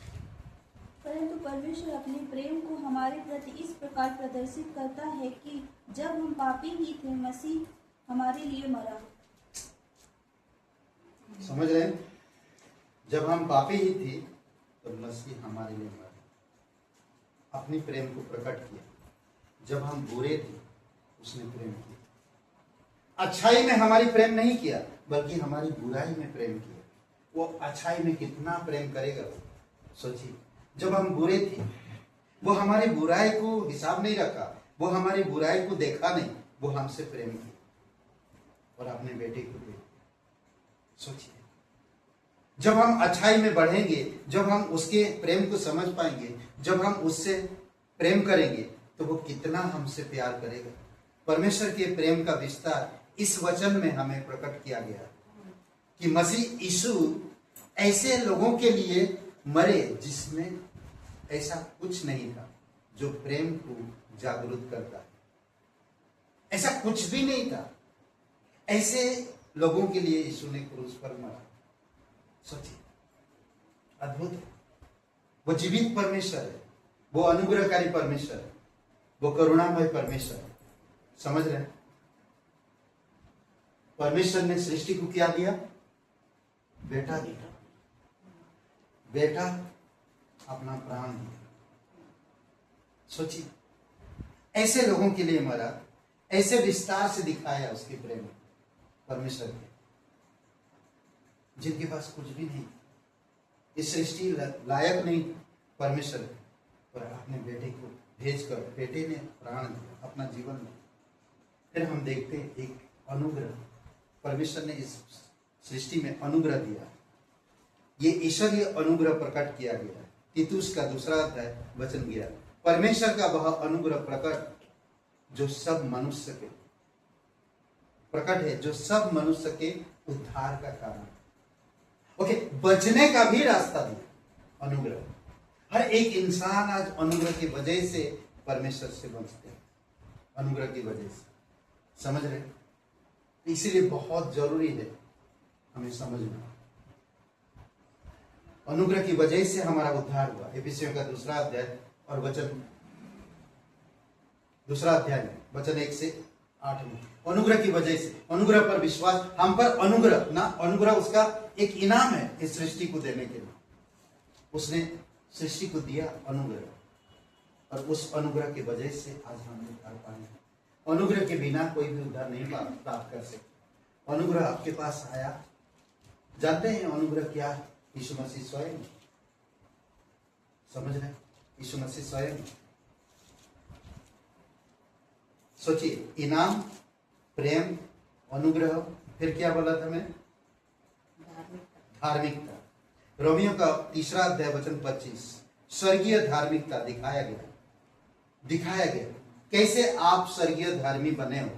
परंतु परमेश्वर अपने प्रेम को हमारे प्रति इस प्रकार प्रदर्शित करता है कि जब हम पापी ही थे, मसीह हमारे लिए मरा। समझ रहे हैं? जब हम पापी ही थे तो मसीह हमारे लिए मरा, अपनी प्रेम को प्रकट किया। जब हम बुरे थे उसने प्रेम किया। अच्छाई में हमारी प्रेम नहीं किया, बल्कि हमारी बुराई में प्रेम किया। वो अच्छाई में कितना प्रेम करेगा सोचिए। जब हम बुरे थे, वो हमारी बुराई को हिसाब नहीं रखा, वो हमारी बुराई को देखा नहीं, वो हमसे प्रेम किया और अपने बेटे को दे दिया। सोचिए, जब हम अच्छाई में बढ़ेंगे, जब हम उसके प्रेम को समझ पाएंगे, जब हम उससे प्रेम करेंगे, तो वो कितना हमसे प्यार करेगा। परमेश्वर के प्रेम का विस्तार इस वचन में हमें प्रकट किया गया कि मसीह यीशु ऐसे लोगों के लिए मरे जिसमें ऐसा कुछ नहीं था जो प्रेम को जागरूक करता है। ऐसा कुछ भी नहीं था। ऐसे लोगों के लिए यीशु ने क्रूस पर मरा। सोचिए, अद्भुत है। वो जीवित परमेश्वर है, वो अनुग्रहकारी परमेश्वर है, वो करुणामय परमेश्वर है। समझ रहे हैं? परमेश्वर ने सृष्टि को क्या दिया? बेटा दिया। बेटा अपना प्राण दिया। सोचिए, ऐसे लोगों के लिए मरा, ऐसे विस्तार से दिखाया उसके प्रेम परमेश्वर के, जिनके पास कुछ भी नहीं, इस सृष्टि लायक नहीं परमेश्वर, पर अपने बेटे को भेजकर बेटे ने प्राण दिया, अपना जीवन दिया। फिर हम देखते हैं एक अनुग्रह, परमेश्वर ने इस सृष्टि में अनुग्रह दिया। ये ईश्वरीय अनुग्रह प्रकट किया गया। तीतुस का 2 अध्याय वचन 11। परमेश्वर का वह अनुग्रह प्रकट जो सब मनुष्य के प्रकट है, जो सब मनुष्य के उद्धार का कारण। ओके, बचने का भी रास्ता दिया अनुग्रह। हर एक इंसान आज अनुग्रह की वजह से परमेश्वर से बचते हैं, अनुग्रह की वजह से। समझ रहे? इसीलिए बहुत जरूरी है हमें समझना, अनुग्रह की वजह से हमारा उद्धार हुआ। एफिसियों का 2 अध्याय और वचन 2 अध्याय में वचन 1 से 8वें, अनुग्रह की वजह से, अनुग्रह पर विश्वास, हम पर अनुग्रह ना, अनुग्रह उसका एक इनाम है इस सृष्टि को देने के लिए। उसने सृष्टि को दिया अनुग्रह, और उस अनुग्रह की वजह से आज हम उद्धार पाए। अनुग्रह के बिना कोई भी उद्धार नहीं प्राप्त कर सकते। अनुग्रह आपके पास आया, जानते हैं अनुग्रह क्या है? यीशु मसीह स्वयं, समझ रहे? यीशु मसीह स्वयं। सोचिए, इनाम, प्रेम, अनुग्रह, फिर क्या बोला था मैं? धार्मिकता। रोमियो का 3 अध्याय वचन 25, स्वर्गीय धार्मिकता दिखाया गया। कैसे आप स्वर्गीय धार्मी बने हो,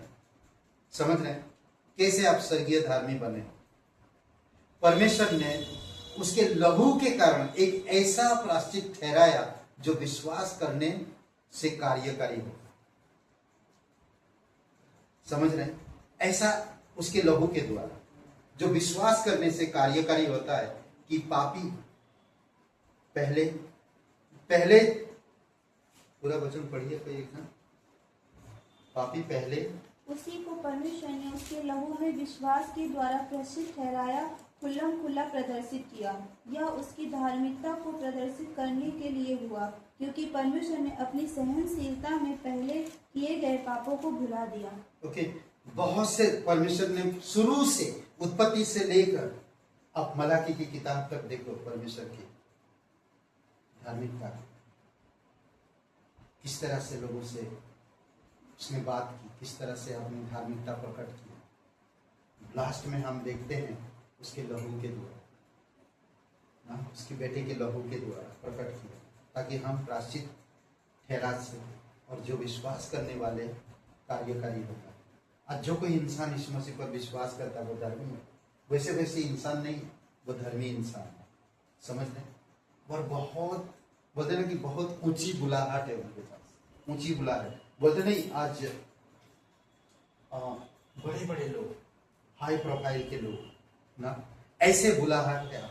समझ रहे हैं? कैसे आप स्वर्गीय धार्मी बने हो? परमेश्वर ने उसके लहू के कारण एक ऐसा प्रायश्चित ठहराया जो विश्वास करने से कार्यकारी हो, समझ रहे हैं? ऐसा उसके लहू के द्वारा जो विश्वास करने से कार्यकारी होता है कि पापी पहले पूरा वचन पढ़िए कोई एक। पापी पहले उसी को परमेश्वर ने उसके लहू में विश्वास के द्वारा प्रायश्चित ठहराया, खुल्ला प्रदर्शित किया। यह उसकी धार्मिकता को प्रदर्शित करने के लिए हुआ, क्योंकि परमेश्वर ने अपनी सहनशीलता में पहले किए गए पापों को भुला दिया। ओके, बहुत से परमेश्वर ने शुरू से, उत्पत्ति से लेकर अब मलाकी की किताब तक देखो, परमेश्वर की धार्मिकता किस तरह से लोगों से उसने बात की, किस तरह से अपनी धार्मिकता प्रकट की। लास्ट में हम देखते हैं उसके लहू के द्वारा ना, उसके बेटे के लहू के द्वारा प्रकट किया, ताकि हम प्रायश्चित ठहरा सकें और जो विश्वास करने वाले कार्यकारी होता है। आज जो कोई इंसान यीशु मसीह पर विश्वास करता है वो धर्मी है, वैसे इंसान नहीं, वो धर्मी इंसान है, समझ रहे? और बहुत बोलते ना कि बहुत ऊंची बुलाहट है उनके पास, ऊंची बुलाहट। बोलते नहीं, आज बड़े बड़े लोग, हाई प्रोफाइल के लोग ना, ऐसे बुलाहट है,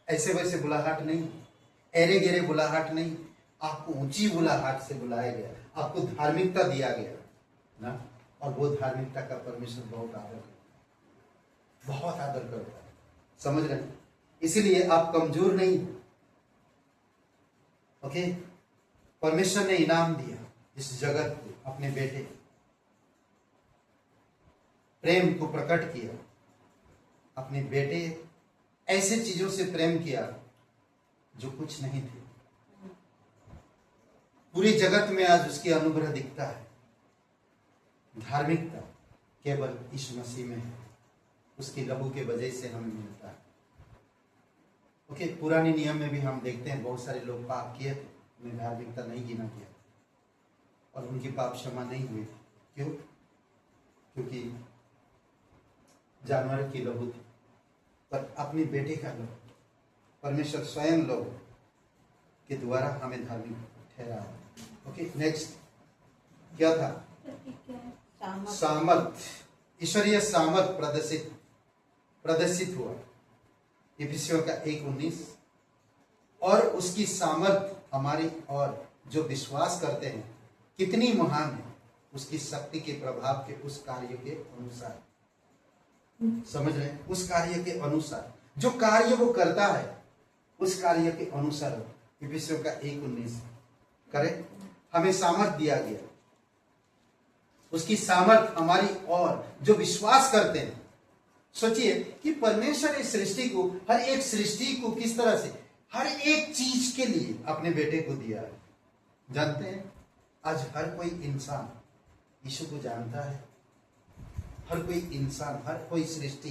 ऐसे वैसे बुलाहट नहीं, एरे गेरे बुलाहट नहीं, आपको ऊंची बुलाहट से बुलाया गया, आपको धार्मिकता दिया गया ना, और वो धार्मिकता का परमेश्वर बहुत आदर करता है, बहुत आदर करता है, समझ रहे हैं? इसीलिए आप कमजोर नहीं। ओके, परमेश्वर ने इनाम दिया इस जगत को, अपने बेटे प्रेम को प्रकट किया, अपने बेटे ऐसे चीजों से प्रेम किया जो कुछ नहीं थे। पूरी जगत में आज उसकी अनुग्रह दिखता है। धार्मिकता केवल यीशु मसीह में है, उसकी लहू के वजह से हमें मिलता है। ओके, पुराने नियम में भी हम देखते हैं बहुत सारे लोग पाप किए थे, उन्हें धार्मिकता नहीं गिना गया और उनकी पाप क्षमा नहीं हुई। क्यों? क्योंकि जानवर की लहू थी, पर अपने बेटे का लहू, परमेश्वर स्वयं लहू के द्वारा हमें धार्मिक ठहरा। ओके, नेक्स्ट क्या था? सामर्थ, ईश्वरीय सामर्थ प्रदर्शित हुआ। इफिसियों का 1:19, और उसकी सामर्थ हमारी और जो विश्वास करते हैं कितनी महान है, उसकी शक्ति के प्रभाव के उस कार्य के अनुसार। समझ रहे हैं? उस कार्य के अनुसार, जो कार्य वो करता है उस कार्य के अनुसार। इफिसियों का 1:19 करें, हमें सामर्थ दिया गया, उसकी सामर्थ हमारी और जो विश्वास करते हैं। सोचिए कि परमेश्वर इस सृष्टि को, हर एक सृष्टि को किस तरह से, हर एक चीज के लिए अपने बेटे को दिया है। जानते हैं, आज हर कोई इंसान यीशु को जानता है, हर कोई इंसान, हर कोई सृष्टि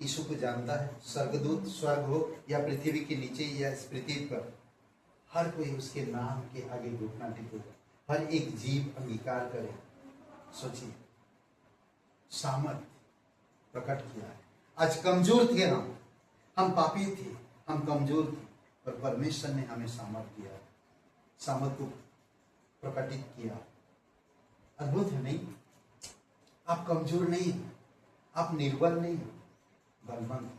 यीशु को जानता है। स्वर्गदूत, स्वर्ग हो या पृथ्वी के नीचे या इस पृथ्वी पर, हर कोई उसके नाम के आगे घुटना टेकेगा, हर एक जीव अंगीकार करे। सोचिए, सामर्थ प्रकट किया है। आज कमजोर थे हम पापी थे, हम कमजोर थे, पर परमेश्वर ने हमें सामर्थ दिया, सामर्थ को प्रकटित किया। अद्भुत है नहीं? आप कमजोर नहीं, आप निर्बल नहीं, बलवंत।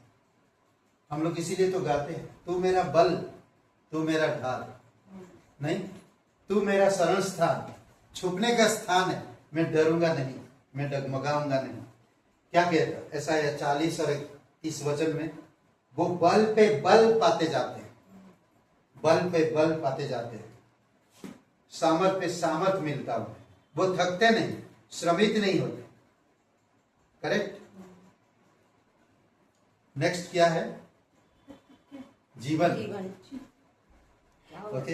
हम लोग इसीलिए तो गाते हैं, तू मेरा बल, तू मेरा ढाल, नहीं, तू मेरा शरण स्थान, छुपने का स्थान है, मैं डरूंगा नहीं, मैं डगमगाऊंगा नहीं। क्या कहता ऐसा है 40 और 30 वचन में, वो बल पे बल पाते जाते हैं, बल पे बल पाते जाते हैं, सामर्थ पे सामर्थ मिलता है, वो थकते नहीं, श्रमित नहीं होते। करेक्ट। नेक्स्ट क्या है? जीवन। ओके,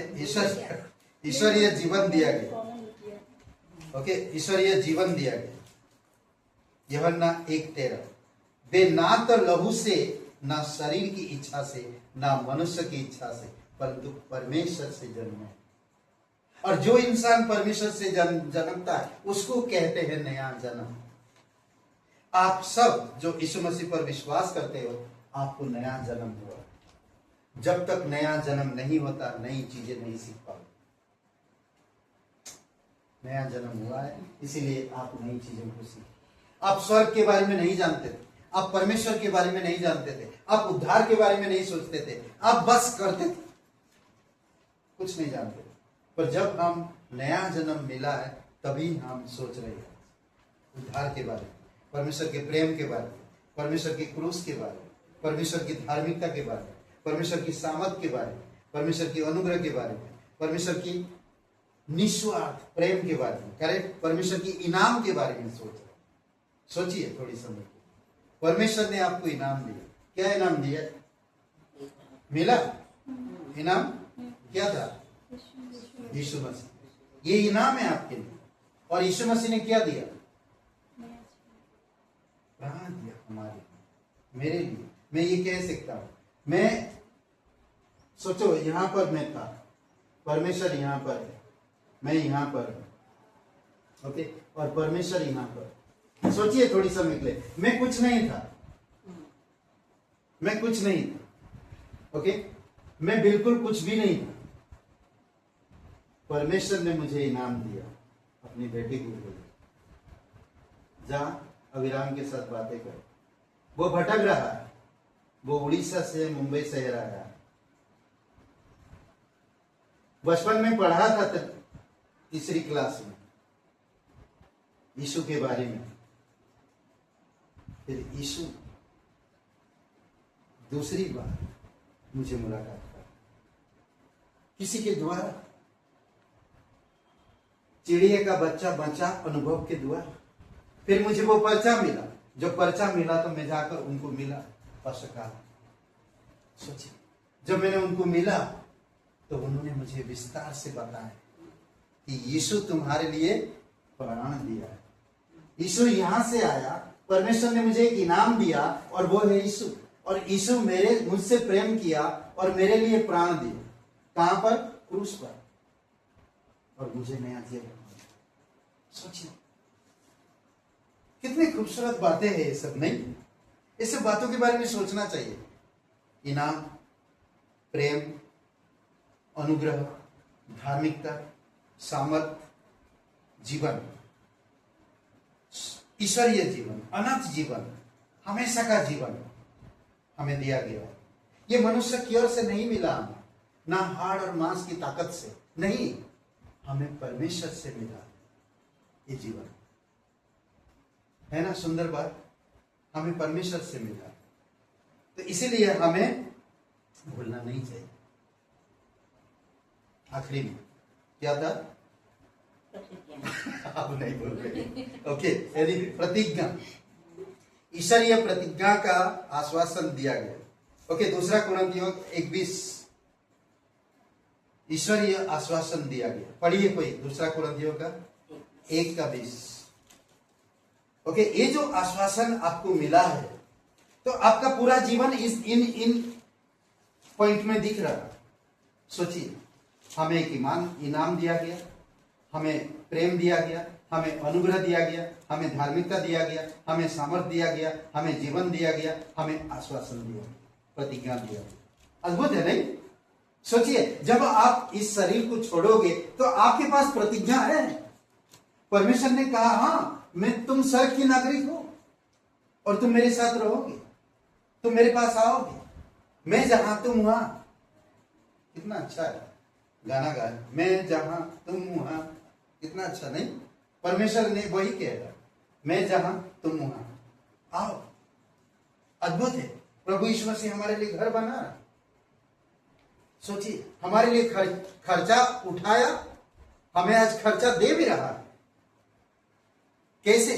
ईश्वरीय जीवन दिया गया। ओके, ईश्वरीय जीवन दिया गया। यूहन्ना 1:13, वे ना तो लहू से, ना शरीर की इच्छा से, ना मनुष्य की इच्छा से, परंतु परमेश्वर से जन्मे। और जो इंसान परमेश्वर से जन्मता है उसको कहते हैं नया जन्म। आप सब जो यीशु मसीह पर विश्वास करते हो, आपको नया जन्म हुआ। जब तक नया जन्म नहीं होता, नई चीजें नहीं सीख पाओगे। नया जन्म हुआ है, इसीलिए आप नई चीजों को सीख। आप स्वर्ग के बारे में नहीं जानते थे, आप परमेश्वर के बारे में नहीं जानते थे, आप उद्धार के बारे में नहीं सोचते थे, आप बस करते थे, कुछ नहीं जानते थे। पर जब हम नया जन्म मिला है, तभी हम सोच रहे हैं उद्धार के बारे में, परमेश्वर के प्रेम के बारे में, परमेश्वर की क्रूस के बारे में, परमेश्वर की धार्मिकता के बारे में, परमेश्वर की सामर्थ के बारे में, परमेश्वर की अनुग्रह के बारे में, परमेश्वर की निस्वार्थ प्रेम के बारे में, करेक्ट, परमेश्वर की इनाम के बारे में सोच रहे। सोचिए थोड़ी समय, परमेश्वर ने आपको इनाम दिया। क्या इनाम दिया? मिला इनाम क्या था? यीशु मसीह। ये इनाम है आपके लिए। और यीशु मसीह ने क्या दिया? प्राण दिया हमारे लिए, मेरे लिए। मैं ये कह सकता हूं, मैं सोचो यहां पर मैं था, परमेश्वर यहां पर है, मैं यहां पर हूं, ओके, और परमेश्वर यहां पर। सोचिए थोड़ी समय के लिए, मैं कुछ नहीं था, मैं कुछ नहीं था, ओके, मैं बिल्कुल कुछ भी नहीं था। परमेश्वर ने मुझे इनाम दिया, अपनी बेटी को बोला, जा अविराम के साथ बातें कर। वो भटक रहा है, वो उड़ीसा से मुंबई शहर आया है। बचपन में पढ़ा था तीसरी क्लास में यीशु के बारे में। फिर यीशु दूसरी बार मुझे मुलाकात कर, किसी के द्वारा, चिड़िया का बच्चा बचा अनुभव के द्वारा। फिर मुझे वो पर्चा मिला, जो पर्चा मिला तो मैं जाकर उनको मिला पशुकार। सोचिए, जब मैंने उनको मिला तो उन्होंने मुझे विस्तार से बताया कि यीशु तुम्हारे लिए प्राण दिया है। यीशु यहां से आया, परमेश्वर ने मुझे एक इनाम दिया और वो है यीशु। और यीशु मुझसे प्रेम किया और मेरे लिए प्राण दिया। कहां पर? क्रूस पर। और मुझे नया जीवन। सोचिए कितनी खूबसूरत बातें हैं ये सब, नहीं? ये सब बातों के बारे में सोचना चाहिए। इनाम, प्रेम, अनुग्रह, धार्मिकता, सामर्थ, जीवन, ईश्वरीय जीवन, अनंत जीवन, हमेशा का जीवन हमें दिया गया। ये मनुष्य की ओर से नहीं मिला हमें, ना हाड़ और मांस की ताकत से, नहीं, हमें परमेश्वर से मिला ये जीवन। है ना सुंदर बात? हमें परमेश्वर से मिला, तो इसीलिए हमें भूलना नहीं चाहिए। आखिरी में क्या था? आप नहीं बोल रहे, ओके। यदि प्रतिज्ञा, ईश्वरीय प्रतिज्ञा का आश्वासन दिया गया। ओके, 2 कुरिन्थियों 1:20 ईश्वरीय आश्वासन दिया गया। पढ़िए कोई 2 कुरिन्थियों का 1:20। ओके, ये जो आश्वासन आपको मिला है, तो आपका पूरा जीवन इन पॉइंट में दिख रहा। सोचिए, हमें एक इनाम दिया गया, हमें प्रेम दिया गया, हमें अनुग्रह दिया गया, हमें धार्मिकता दिया गया, हमें सामर्थ दिया गया, हमें जीवन दिया गया, हमें आश्वासन दिया, प्रतिज्ञा दिया। अद्भुत है नहीं? सोचिए, जब आप इस शरीर को छोड़ोगे तो आपके पास प्रतिज्ञा है। परमेश्वर ने कहा, हाँ, मैं तुम स्वर्ग की नागरिक हो और तुम मेरे साथ रहोगे, तुम मेरे पास आओगे, मैं जहां तुम वहां। कितना अच्छा है गाना गाए, मैं जहां तुम वहां। कितना अच्छा नहीं? परमेश्वर ने वही कहा, मैं जहां तुम वहां, आओ। अद्भुत है, प्रभु यीशु मसीह हमारे लिए घर बना रहा। सोचिए, हमारे लिए खर्चा उठाया, हमें आज खर्चा दे भी रहा है। कैसे?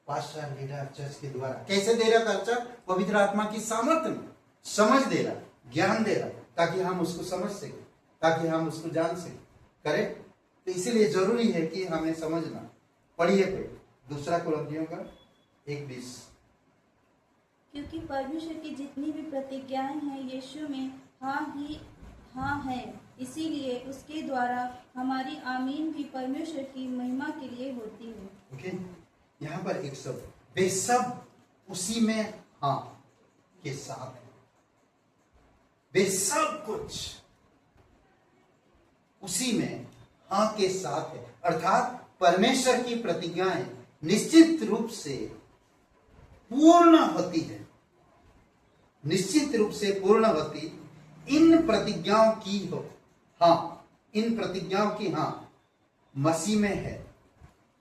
पास्टर, लीडर, चर्च के द्वारा। कैसे दे रहा खर्चा? पवित्र आत्मा की सामर्थ्य में, समझ दे रहा, ज्ञान दे रहा, ताकि हम उसको समझ सके, ताकि हम उसको जान सके। करेक्ट? तो इसीलिए जरूरी है कि हमें समझना। पढ़िए फिर दूसरा कुरिन्थियों का 1:20। क्योंकि परमेश्वर की जितनी भी प्रतिज्ञाएं हैं यीशु में हाँ ही हाँ है, इसीलिए उसके द्वारा हमारी आमीन भी परमेश्वर की महिमा के लिए होती है। ओके, यहाँ पर एक शब्द, वे सब उसी में हाँ के साथ है। वे सब कुछ उसी में हाँ के साथ है, अर्थात परमेश्वर की प्रतिज्ञाएं निश्चित रूप से पूर्ण होती है। निश्चित रूप से पूर्ण होती इन प्रतिज्ञाओं की हो हाँ, इन प्रतिज्ञाओं की हाँ मसीह में है,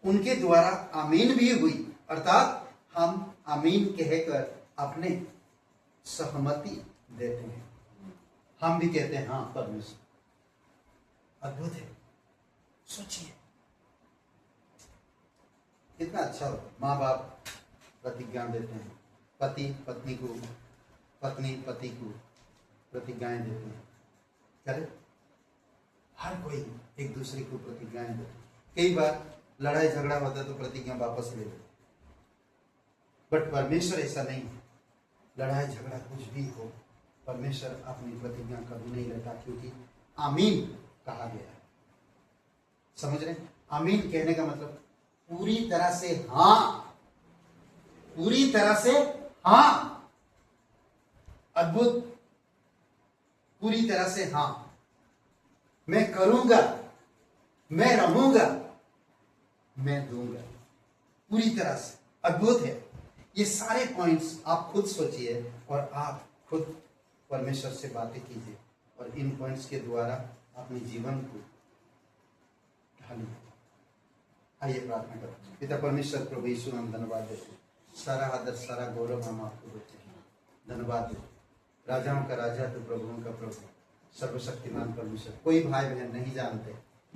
उनके द्वारा आमीन भी हुई, अर्थात हम आमीन कहकर अपने सहमति देते हैं। हम भी कहते हैं हाँ परमेश्वर। अद्भुत है। सोचिए कितना अच्छा होता। माँ बाप प्रतिज्ञा देते हैं, पति पत्नी को, पत्नी पति को प्रतिज्ञाएं देते हैं। करे हर कोई एक दूसरे को प्रतिज्ञाएं देते हैं। कई बार लड़ाई झगड़ा होता तो प्रतिज्ञा वापस ले लेते, बट परमेश्वर ऐसा नहीं है। लड़ाई झगड़ा कुछ भी हो, परमेश्वर अपनी प्रतिज्ञा कभी नहीं लेता, क्योंकि आमीन कहा गया है। समझ रहे? आमीन कहने का मतलब पूरी तरह से हाँ, पूरी तरह से हाँ। अद्भुत, पूरी तरह से हाँ, मैं करूंगा, मैं रहूंगा, मैं दूंगा, पूरी तरह से। अद्भुत है। ये सारे पॉइंट्स आप खुद सोचिए और आप खुद परमेश्वर से बातें कीजिए और इन पॉइंट्स के द्वारा अपने जीवन को ढालिए। आइए प्रार्थना करें। पिता परमेश्वर, प्रभु यीशु, हम धन्यवाद देते हैं। सारा आदर, सारा गौरव हम आपको देते हैं। धन्यवाद देते हैं। राजाओं का राजा तो प्रभुओं का प्रभु, सर्वशक्तिमान परमेश्वर। कोई भाई बहन नहीं जानते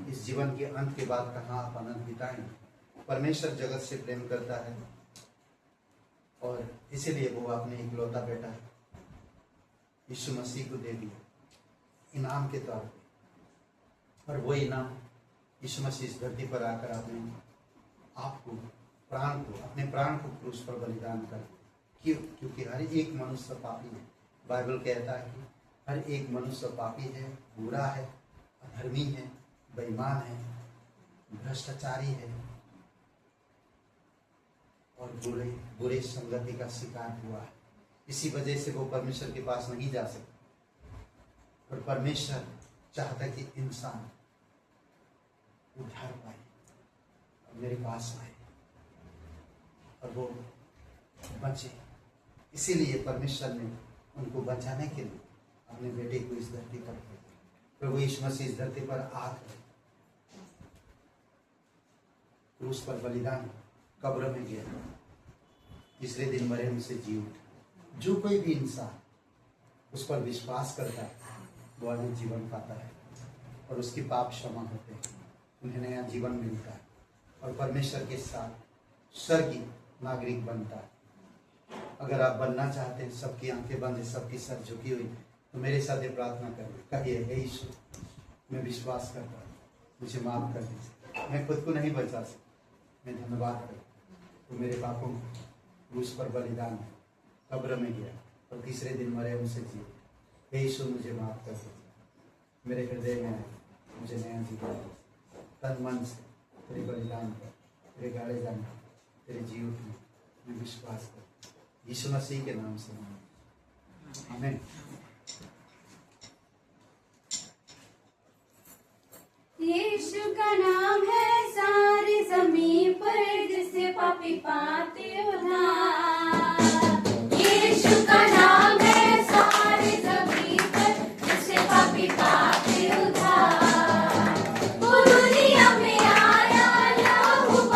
इस जीवन के अंत के बाद कहाँ आप आनंद बिताएंगे। परमेश्वर जगत से प्रेम करता है और इसीलिए वो अपने इकलौता बेटा यीशु मसीह को दे दिया इनाम के तौर पे। और वो इनाम यीशु मसीह इस धरती पर आकर आपने आपको अपने प्राण को क्रूस पर बलिदान कर दिया। क्यों? क्योंकि हर एक मनुष्य पापी है। बाइबल कहता है कि हर एक मनुष्य पापी है, बुरा है, अधर्मी है, बेईमान है, भ्रष्टाचारी है और बुरे संगति का शिकार हुआ है। इसी वजह से वो परमेश्वर के पास नहीं जा सकते। और परमेश्वर चाहता है कि इंसान उद्धार पाए और मेरे पास आए और वो बचे। इसीलिए परमेश्वर ने उनको बचाने के लिए अपने बेटे को इस धरती पर भेजा। प्रभु यीशु मसीह इस धरती पर आकर क्रूस पर बलिदान, कब्र में गया, तीसरे दिन मरे उनसे जी उठा। जो कोई भी इंसान उस पर विश्वास करता है वो अनंत जीवन पाता है और उसकी पाप क्षमा होते हैं, उन्हें नया जीवन मिलता है और परमेश्वर के साथ स्वर्गीय नागरिक बनता है। अगर आप बनना चाहते हैं, सबकी आंखें बंद है, सबकी सर झुकी हुई, तो मेरे साथ ये प्रार्थना करिए। कहिए, हे यीशु, मैं विश्वास करता हूँ, मुझे माफ कर दीजिए। मैं खुद को नहीं बचा सकता, मैं धन्यवाद करता। तो मेरे पापों को क्रूस पर बलिदान, कब्र में गया और तीसरे दिन मरे उनसे जी। हे यीशु, मुझे माफ कर दीजिए, मेरे हृदय में मुझे नया जीवन दे। तन मन से तेरे बलिदान पर, तेरे गाड़े जाने, तेरे जी उठने मैं विश्वास करता। यीशु मसीह के नाम से आमीन। यीशु का नाम है सारी ज़मीन पर, जिससे पापी पाते उद्धार। यीशु का नाम है सारी ज़मीन पर, जिससे पापी पाते उद्धार। वो दुनिया में आया लहू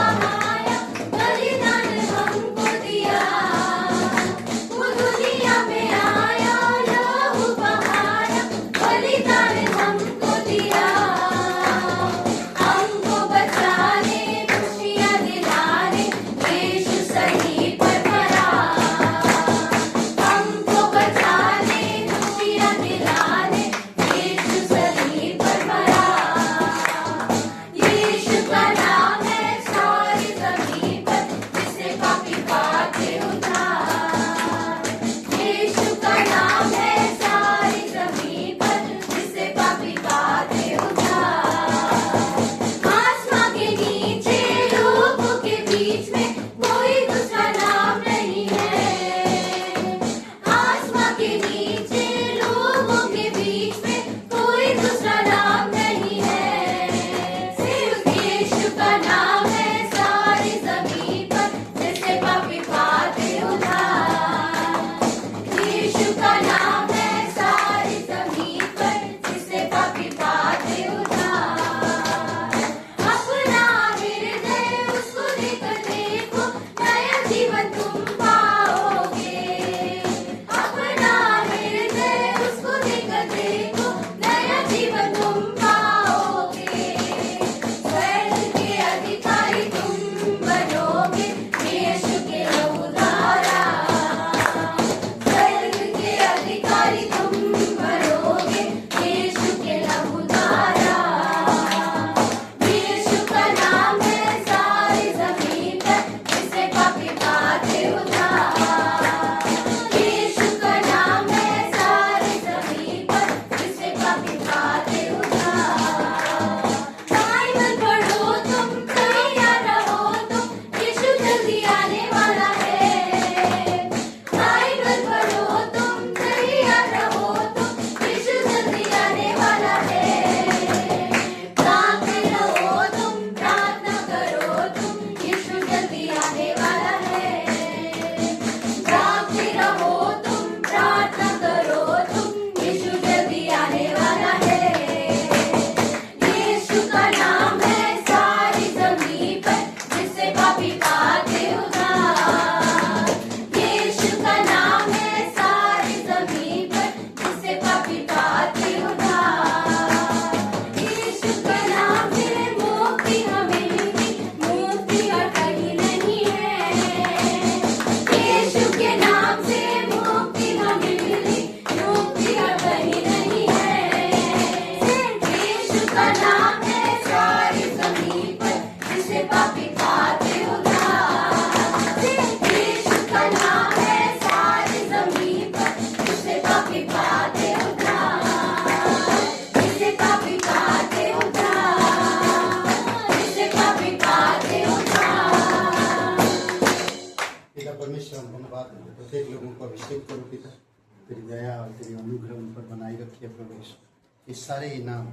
प्रत्येक लोगों को अभिषेक करो पिता, तेरी दया और तेरी अनुग्रह उन पर बनाई रखिए प्रभु यीशु। ये सारे इनाम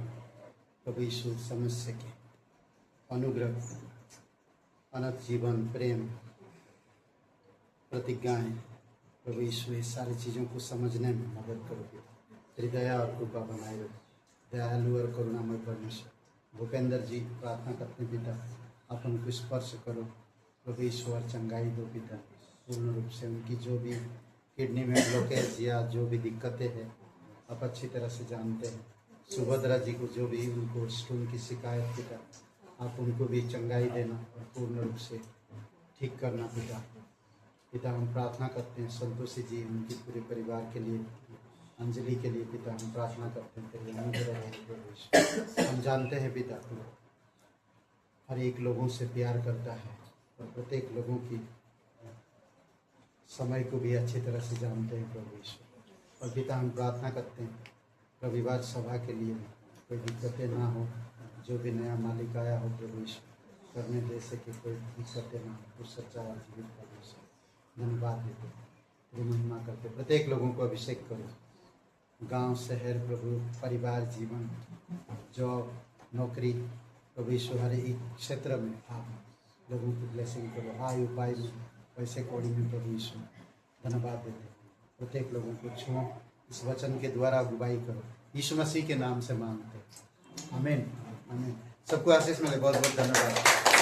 प्रभु यीशु समझ सके, अनुग्रह, अनंत जीवन, प्रेम, प्रतिज्ञाएं प्रभु यीशु, ये सारी चीज़ों को समझने में मदद करो पिता, तेरी दया और कृपा बनाए रखो। दयालु और करुणामय परमेश्वर, भूपेंद्र जी प्रार्थना करते पिता, आप उनको स्पर्श करो प्रभु यीशु और चंगाई दो पिता, पूर्ण रूप से उनकी जो भी किडनी में ब्लॉकेज या जो भी दिक्कतें हैं आप अच्छी तरह से जानते हैं। सुभद्रा जी को जो भी उनको स्टोन की शिकायत पिता, आप उनको भी चंगाई देना और पूर्ण रूप से ठीक करना पिता। पिता हम प्रार्थना करते हैं संतोषी जी, उनके पूरे परिवार के लिए, अंजलि के लिए पिता हम प्रार्थना करते हैं तेरे अनुग्रह रहे। हम जानते हैं पिता तू हर एक लोगों से प्यार करता है और प्रत्येक लोगों की समय को भी अच्छी तरह से जानते हैं प्रभु ईश्वर। और पिता हम प्रार्थना करते हैं रविवार सभा के लिए भी कोई दिक्कतें ना हो, जो भी नया मालिक आया हो प्रभु ईश्वर करने दे सके, कोई दिक्कतें ना हो, कुछ सच्चा और जीवित प्रभु ईश्वर धन्यवाद देते, तेरी महिमा करते। प्रत्येक लोगों को अभिषेक करो, गांव, शहर प्रभु, परिवार, जीवन, जॉब, नौकरी प्रभु यीशु हर एक क्षेत्र में आप लोगों की ब्लेसिंग करो, आय उपाय में, पैसे कौड़ी में प्रभु यीशु धन्यवाद देते। प्रत्येक लोगों को छुओ, इस वचन के द्वारा अगुवाई करो, यीशु मसीह के नाम से मांगते, आमीन आमीन। सबको आशीष मिले, बहुत बहुत धन्यवाद।